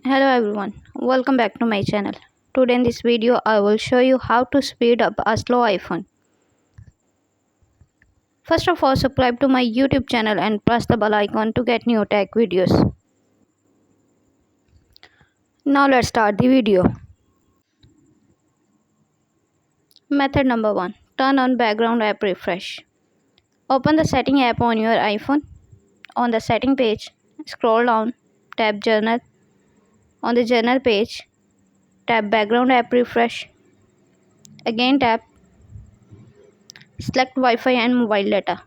Hello everyone, welcome back to my channel. Today in this video I will show you how to speed up a slow iPhone. First of all, subscribe to my YouTube channel and press the bell icon to get new tech videos. Now let's start the video. Method number 1. Turn on background app refresh. Open the setting app on your iPhone. On the setting page, scroll down, tap journal. On the journal page, tap background app refresh. Again tap, select Wi-Fi and mobile data.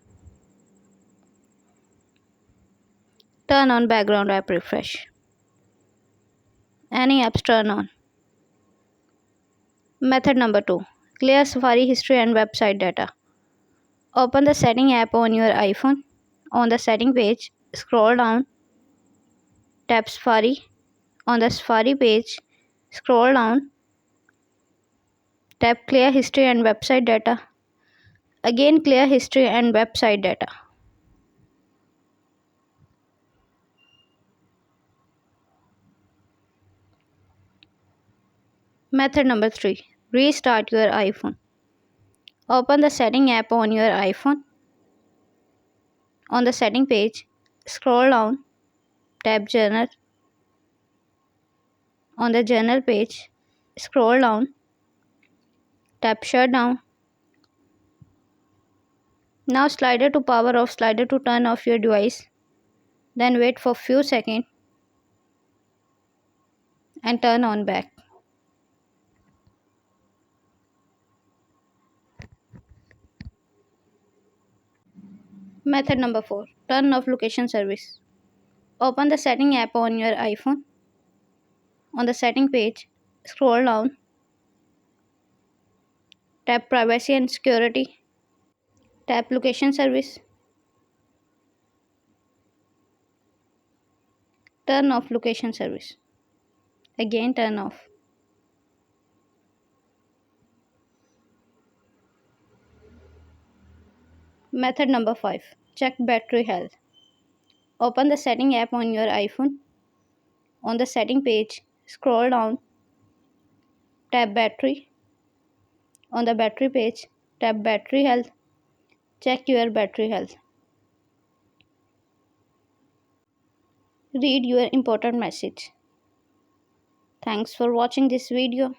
Turn on background app refresh. Any apps turn on. Method number 2. Clear Safari history and website data. Open the setting app on your iPhone. On the setting page, scroll down, tap Safari. On the Safari page, scroll down, tap Clear history and website data. Again clear history and website data. Method number 3. Restart your iPhone. Open the setting app on your iPhone. On the setting page, scroll down, tap Journal. On the Journal page, scroll down, tap Shutdown. Now slider to power off, slider to turn off your device. Then wait for few seconds and turn on back. Method number 4. Turn off location service. Open the setting app on your iPhone. On the setting page, scroll down, tap privacy and security, tap location service, turn off location service. Again turn off. Method number 5. Check battery health. Open the setting app on your iPhone. On the setting page, scroll down, tap battery. On the battery page, tap battery health. Check your battery health. Read your important message. Thanks for watching this video.